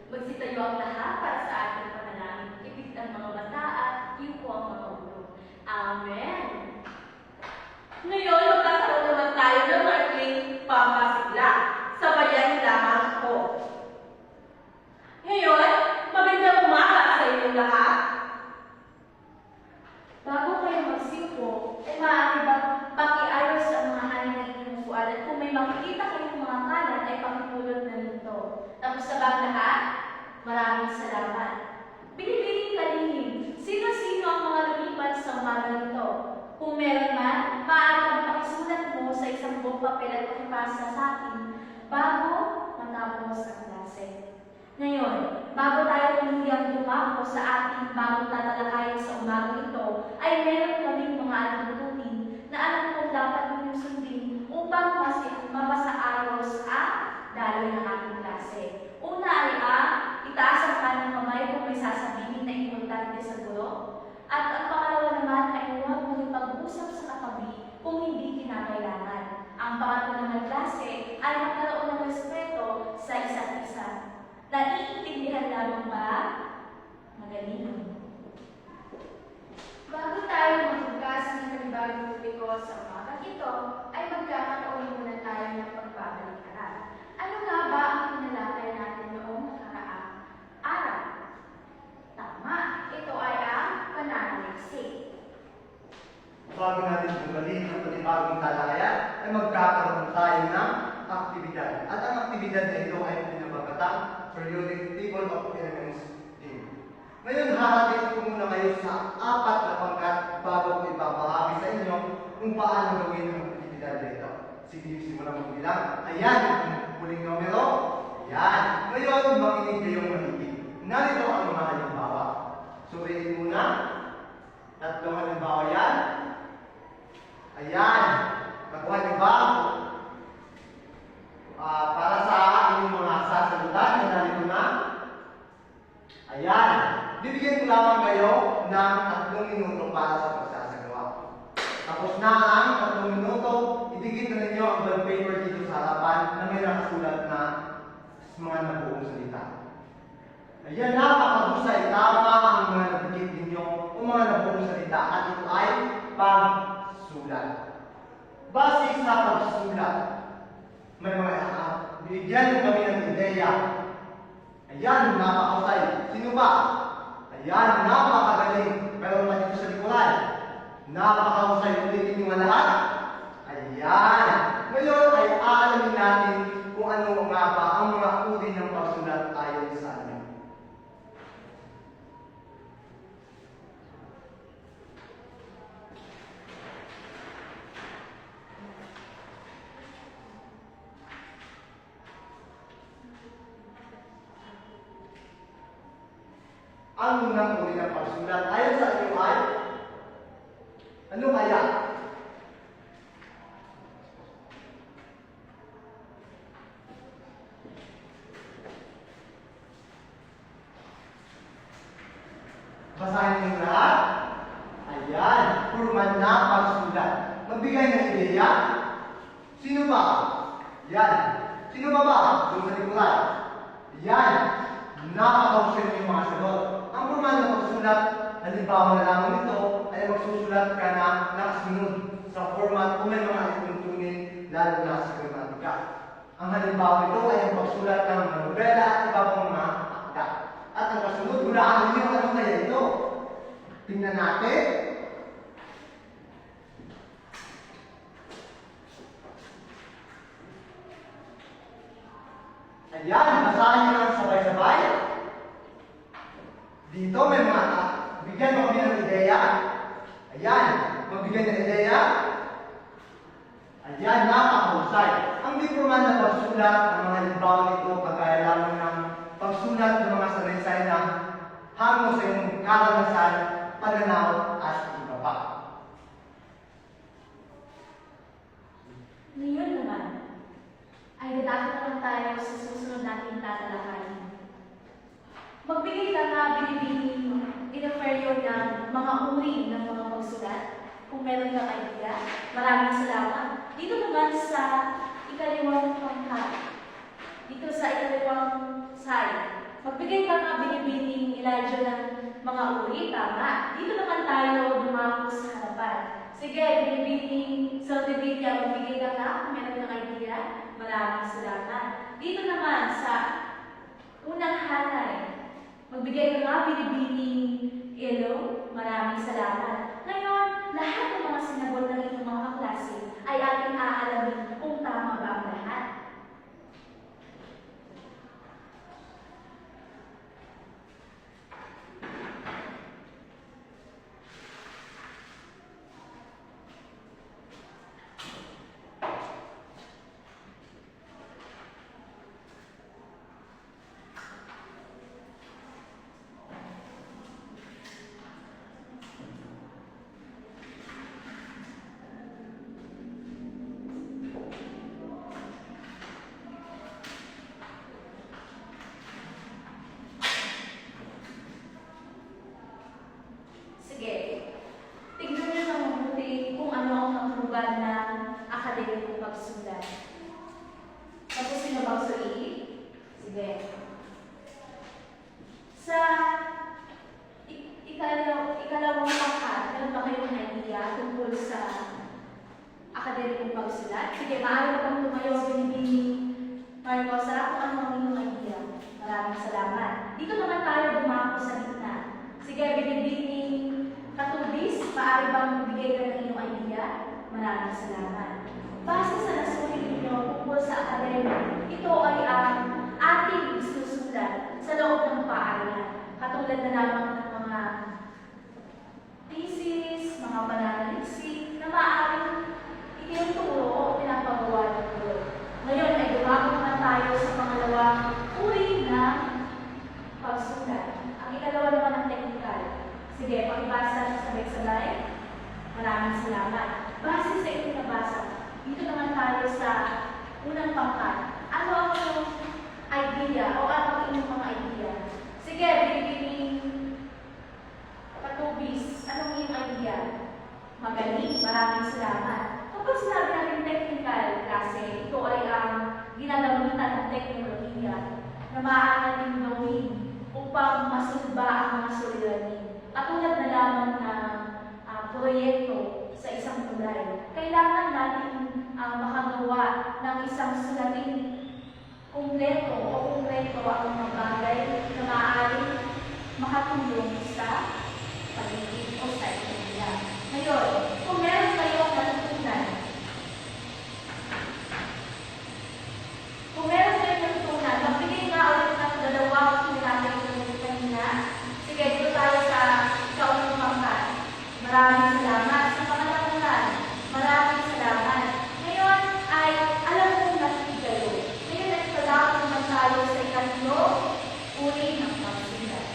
Magsitayo ang lahat para sa ating panalangin. Ipit ang mga mata at yuko ang mga ulo. Amen. Ngayon, magkakaroon naman tayo ng maikling pampasigla. Sabayan lamang ako. Ngayon, magandang umaga sa inyong lahat. Bago kayo magsimpo, ay maaari bang pakiayos ang mga hanin ng inyong upuan at kung may makikita kayong mga kanan ay pakipulot na nito. Tapos na bang lahat? Maraming salamat. Binibining kalihim, sino-sino ang mga lumipat sa umaga nito? Kung meron man, maaari kang pakisulat mo sa isang buong papel at pakipasa sa akin bago matapos ang klase. Ngayon, bago tayo tuluyang dumako sa ating bagong tatalakayan sa umaga ito, ay meron kaming mga alitutunin na alam kong dapat ninyong sundin upang mapasaayos ang daloy ng ating klase. Una ay itaas ang kanang kamay kung may sasabihin na importante sa guro. At ang pangalawa naman ay huwag mong pag-usap sa katabi kung hindi kinakailangan. Ang pangatlo naman klase ay magkaroon ng respeto sa isa't isa. Naiintindihan lamang ba? Magaling. Bago tayo magbukas ng panibagong topiko sa umaga ito, ay magkakaroon muna tayo ng pagbabalik-aral. Ano nga ba ang tinalakay natin noong nakaraang araw? Tama, ito ay ang pananaliksik. Bago natin bugalin ang panibagong talakayan, ay magkakaroon tayo ng aktibidad. At ang aktibidad na ito ay pinababatang periodic table of elements din. Ngayon, hahatid ko muna kayo sa 4 na pangkat bago ko ipapahagi sa inyo kung paano gawin ang aktibidad na ito. Sige, simulan mo bilang. Ayan, ang huling numero. Ayan. Ngayon, makinig kayong makinig. Narito ang mga halimbawa. Suriin muna. 3 halimbawa yan. Ayan. Nakuha niyo ba? Para sa inyong mga sasagutan, narito na. Ayan. Bibigyan ko lamang kayo ng 3 minuto para sa pagsasagawa. Tapos na ang 3 minuto, itigit na ninyo ang bond paper dito sa harapan na may nakasulat na mga nabuong salita. Ayan, napakahusay. Tama ang mga nabigit ninyo o mga nabuong salita at ito ay pagsulat. Base sa pagsulat, may mga bigyan kami ng ideya. Ayan, napakahusay. Sino ba? Ayan, napakagaling. Pero naman dito sa likuran. Napakahusay. Ulitin nyo lahat. Ayan. Ngayon ay aalamin natin kung ano nga ba ang mga uri ng pagsulat ayon sa amin. Ang unang uri ng pagsulat ayon sa inyo ay ano kaya? Basahin niyo lahat. Ayan, formal na pagsulat. Magbigay ng ideya. Sino ba? Yan. Sino ba ba? Doon sa likuran. Yan. Napakahusay yung mga sagot. Ang formal na pagsulat, halimbawa na lamang ito, ay magsusulat ka na nakasunod sa format kung may mga ituntunin, lalo na sa gramatika. Ang halimbawa nito ay ang pagsulat ng nobela at iba pang mga akda. At ang kasunod, hulaan ninyo ano kaya ito. Tingnan natin. Ayan, basahin nyo lang sabay-sabay. Dito may mga bigyan mo kami ng ideya. Ayan, magbigyan ng ideya. Ayan, napakahusay. Ang di formal na pagsulat, ang mga halimbawa nito, kagaya lamang ng pagsulat ng mga sanaysay na hango sa iyong karanasan, pananaw, at iba pa. Ngayon naman, ay dadako naman tayo sa susunod nating tatalakayin. Magbigay ka nga binibining in-offer ng mga uri ng mga pagsulat. Kung meron kang idea, maraming salamat. Dito naman sa ikaliwang pangkat, dito sa ikaliwang side, Magbigay ka nga binibining Elijah ng mga uri, tama. Dito naman tayo dumako sa harapan. Sige, binibining Saldivinia, magbigay ka nga kung meron ng idea. Maraming salamat. Dito naman sa unang hanay, magbigay ka nga binibining Elo. Maraming salamat. Ngayon, lahat ng mga sinagot ng inyong mga kaklase ay ating aalamin kung tama ba ang lahat. Sige, tignan niyo ng mabuti kung ano ang kahulugan ng akademikong pagsulat. Tapos sino bang suliin? Sige. Sa ikalawang pangkat, meron ba kayong idea tungkol sa akademikong pagsulat? Sige, maaari kang tumayo, binibining Marcos, kung ano ang inyong idea. Maraming salamat. Dito naman tayo dumako sa gitna. Sige, binibining Katubis, maaari bang magbigay ka ng inyong idea? Maraming salamat. Base sa nasulit ninyo tungkol sa akademya, ito ay ang ating isusulat sa loob ng paaralan. Katulad na lamang ng mga thesis, mga pananaliksik, na maaaring itinuturo o pinapagawa ng guro. Ngayon ay dumako naman tayo sa pangalawang uri ng pagsulat. Ang ikalawa naman ang technical. Sige, pakibasa sa sabay-sabay. Maraming salamat. Base sa inyong nabasa, dito naman tayo sa unang pangkat. Ano ang inyong idea o ano ang inyong mga idea? Sige, binibining Katubis, anong inyong idea? Magaling, maraming salamat. Kapag sinabi natin technical klase, ito ay ang ginagamitan ng teknolohiya na maaari natin gawin upang masulba ang mga suliranin. Katulad na lamang ng proyekto sa isang tulay. Kailangan natin makagawa ng isang sulating kumpleto o kumpleto ang mga bagay na maaaring makatulong sa paligid o sa ekonomiya. Ngayon, kung meron kayong natutunan, magbigay nga ulit ng dalawa kung natin ito kanina. Sige, dito tayo sa unang pangkat. Maraming salamat. Sa pangalangan, maraming salamat. Ngayon ay alam kong nakikinig kayo. Ngayon ay pagkakot naman tayo sa ikatlo uri ng pagsulat.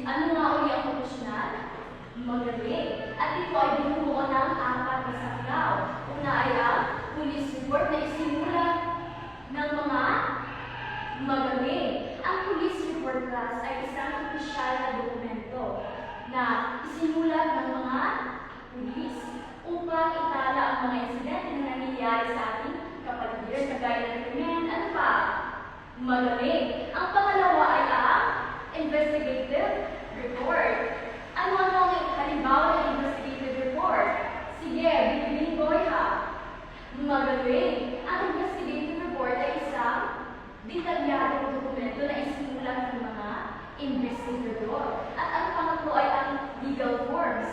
Ano nga uli ang profesional? Magaling. At ito ay binubuo ng 4 na saklaw. Una ay ang police report na isinulat ng mga magaling. Ang police report class ay isang opisyal na dokumento na isinulat ng mga pulis upang itala ang mga insidente na nangyayari sa ating kapaligiran, kagaya ng krimen. Ano pa? Magaling. Ang pangalawa ay ang investigative report. Ano ang halimbawa ng investigative report? Sige, bibiling ko ha. Magaling. Ang investigative report ay isang detalyadong dokumento na isinulat ng mga investigador. At ang pangatlo ay ang legal forms,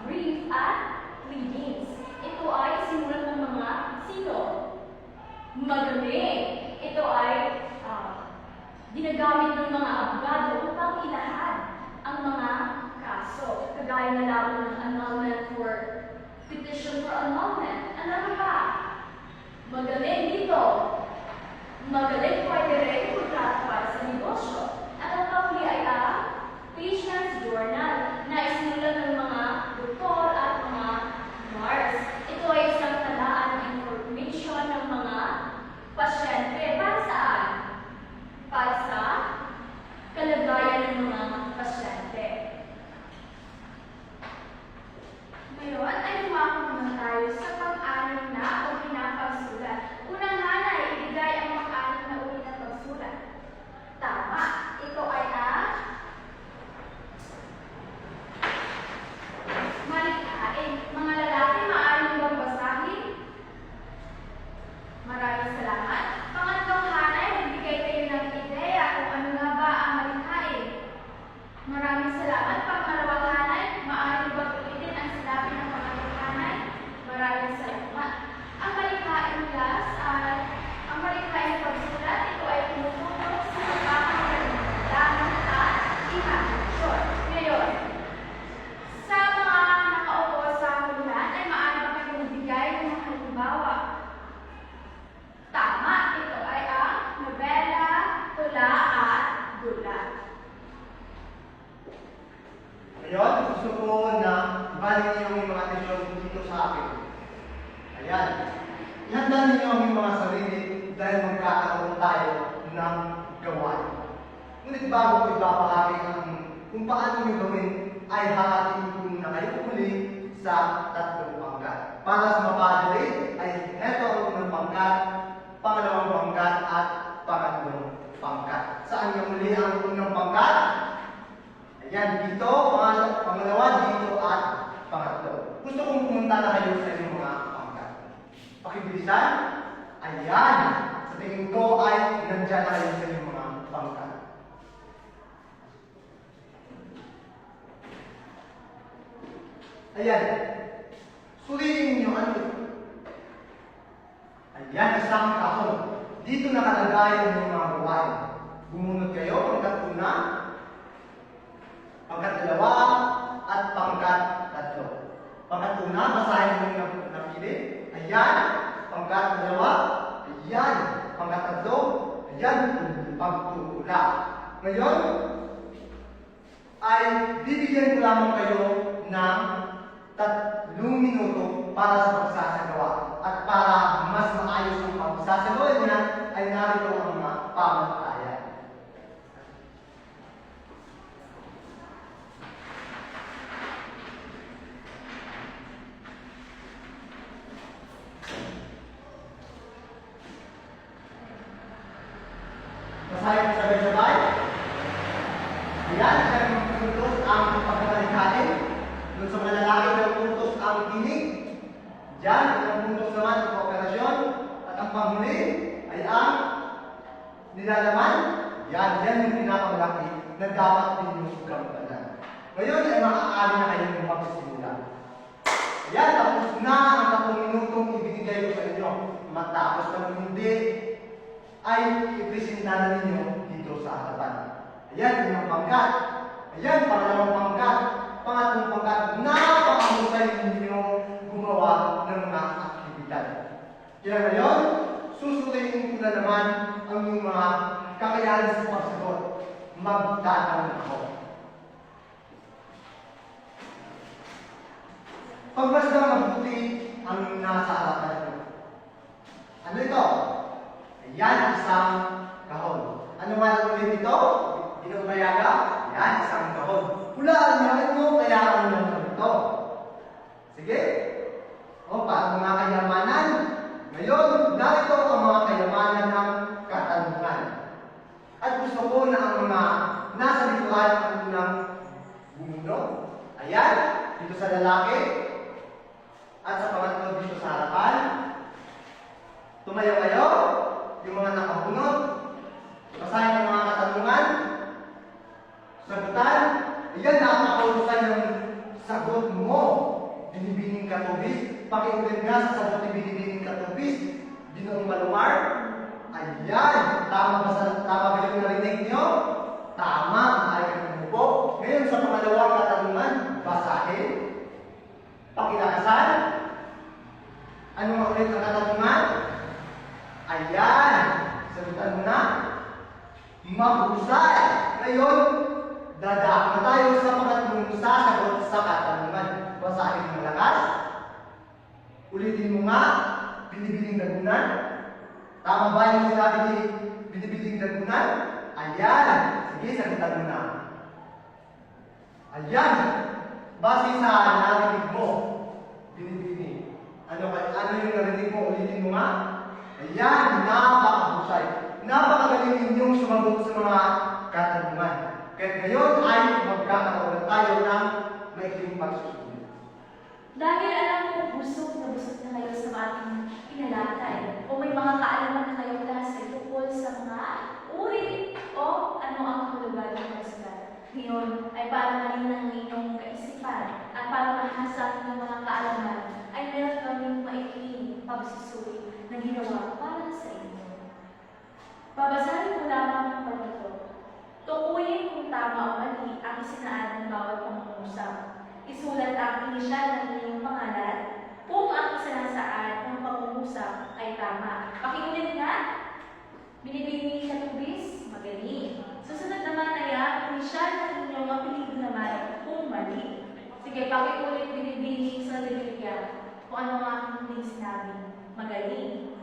brief at pleadings. Ito ay isinulat ng mga sino? Magaling. Ito ay ginagamit ng mga abogado upang ilahad ang mga kaso. Kagaya na lamang ng annulment for petition for annulment. Ano pa? Magaling dito. Magaling pwede kontrato para sa negosyo. At ang panghuli ay ang patient's journal na isinulat ng mga doktor at mga nurse. Ito ay isang talaan ng information ng mga pasyente. Para saan? Para sa kalagayan ng mga pasyente. Ngayon ay lumako naman tayo sa pang-anim na uri ng pagsulat. Unang hanay, ibigay ang pang-anim na uri ng pagsulat. Tama. Ito ay ang malikhain. Mga lalaki, maaari mo bang basahin? Maraming salamat. Pangatlong hanay, magbigay kayo ng ideya kung ano nga ba ang malikhain. Maraming salamat. Pangalawang hanay, maaari mo bang ulitin ang sinabi ng pangatlong hanay? Maraming salamat. Ang malikhain class ay ang malikhain na pagsulat. Ito ay tumutulong sa pagkakaroon at imaginasyon. Ngayon, sa mga nakaupo sa huluhan ay maaari ba kayong magbigay ng mga halimbawa? Tama, ito ay ang nobela, tula at dula. Ngayon, gusto ko na ibalik niyo yung mga atensyon dito sa akin. Ayan. Ihanda ninyo ang mga sarili dahil magkakaroon tayo ng gawain. Ngunit bago ko ibabahagi ang kung paano nyo gawin, ay hahatiin ko na kayo uli sa 3 pangkat. Para sa mapadali, ay heto ang unang pangkat, pangalawang pangkat at pangatlong pangkat. Saan yung muli ang unang pangkat? Ayan, dito, pangalawa, dito at pangatlo. Gusto kong pumunta na kayo sa inyong mga pangkat. Pakibilisan. Ayan. Sa tingin ko ay nandyan na kayo sa inyong mga pangkat. Ayan. Suliin ninyo ano. Ayan, isang kahon. Dito nakalagay ang inyong mga gawain. Bumunod kayo, pangkat una, pangkat dalawa, at pangkat 3. Pangkat una, basahin mo yung napili. Ayan, pangkat dalawa. Ayan, pangkat 3. Ayan, pagtutula. Ngayon, ay bibigyan ko lamang kayo ng 3 minuto para sa pagsasagawa. At para mas maayos ang pagsasagawa niya, ay narito ang mga pamantayan. Basahin mo sabay-sabay. Ayan, dyan magpupuntos ang pagkakalikhain. Doon sa mga lalaki, magpupuntos ang tinig. Diyan, ang puntos naman ang kooperasyon. At ang panghuli ay ang nilalaman. Yan yung pinakamalaki na dapat ninyong gampanan. Ngayon ay maaari na kayong magsimula. Ayan, tapos na ang 3 minutong ibinigay ko sa inyo. Matapos na hindi, ay ipresenta na ninyo dito sa harapan. Ayan, yung pangkat. Ayan, pangalawang pangkat. Pangatlong pangkat, napakahusay ninyo gumawa ng mga aktibidad. Kaya ngayon, susulitin ko na naman ang mga kakayahan sa pagsagot. Magtatanong ako. ang unang bumuno? Ayan, dito sa lalaki. At sa pangatlo dito sa harapan. Tumayo kayo, yung mga nakabunot. Basahin ang mga katanungan. Sagutan. Ayan, nakakahulusan yung sagot mo. Binibining katubis. Pakiulit nga sa sagot ni binibining katubis. Ginoong Malumar. Ayan, tama ba yung narinig nyo? Tama, ay kanino po. Ngayon sa pangalawang katanungan, basahin. Pakilakasan. Ano nga ulit ang katanungan? Ayan, sagutan mo na. Mahusay. Ngayon, dadaan na tayo sa pangatlong sasagot sa katanungan. Basahin mo malakas. Ulitin mo nga, binibining dagunan. Tama ba yung sinabi ni binibining dagunan? Ayan. Sige, sagutan mo na. Ayan. Base sa narinig mo, binibining. Ano yung narinig mo? Ulitin mo nga. Ayan. Napakahusay. Napakagaling ninyong sumagot sa mga katanungan. Kaya ngayon ay magkakaroon tayo ng maikling pagsusunod. Dahil alam ko busog na kayo sa ating pinalakay o may mga kaalaman na kayo klase tungkol sa mga uri o ano ang kahulugan ng pagsulat. Ngayon ay para malinang ng inyong kaisipan at para mahasa ng mga kaalaman ay meron kaming maikling pagsusuri na ginawa para sa inyo. Babasahin ko lamang ang pagkito. Tukuyin kung tama o mali ang isinaan ng bawat pangungusap. Isulat ang inisyal ng inyong pangalan kung ang isinasaan ng pangungusap ay tama. Pakiulit nga. Binibining katubis, magaling. Susunod naman ay ang inisyal ng inyong apelido naman kung mali. Sige, pakiulit binibining sa liligya kung ano nga ang hindi sinabi. Magaling.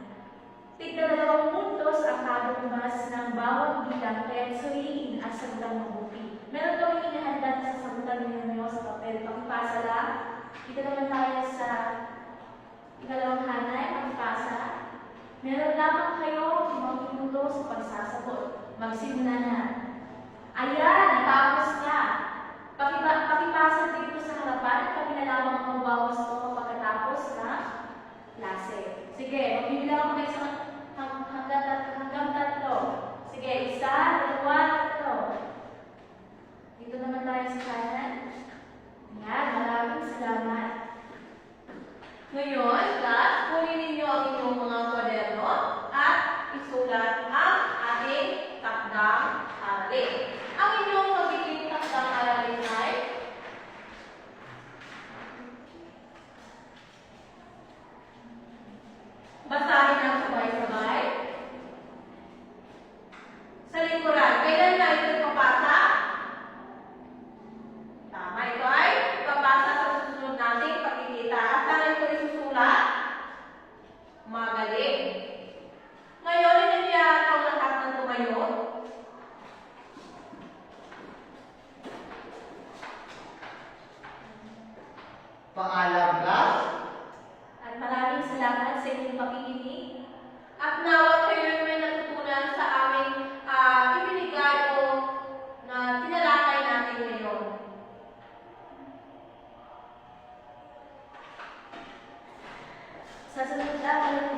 Tignan 2 puntos ang kada umas ng bawat bilang kaya suriin ang sagutang mabuti. Meron kami inihanda sa sagutan ninyo sa papel. Pakipasa lang. Dito naman tayo sa ikalawang hanay, pakipasa. Meron lamang kayo 5 minuto sa pagsasagot. Magsimula na. Ayan, tapos na. Pakipasa dito sa harapan. Kami na lamang ang mabawas ko pagkatapos na klase. Sige, magbibilang ako kayo sa hanggang 3. Sige, 1, 2, 3. Dito naman tayo sa kanan. Ayan, maraming salamat. Ngayon, class, kunin ninyo ang inyong mga kwaderno at isulat ang ating takdang aralin. Ang inyong magiging takdang aralin ay basahin ang sabay-sabay. Sa likuran, kailan na ito ipapasa? Tama, ito ay ipapasa sa susunod nating pagkikita. At saan ito isusulat? Magaling. Ngayon, inibiyaan ang lahat ng tumayo. Paalam, class. At maraming salamat sa inyong pakikinig. At nawa kayo may natutunan sa aming ibinigay o na tinalakay natin ngayon. Sa sunod na, walang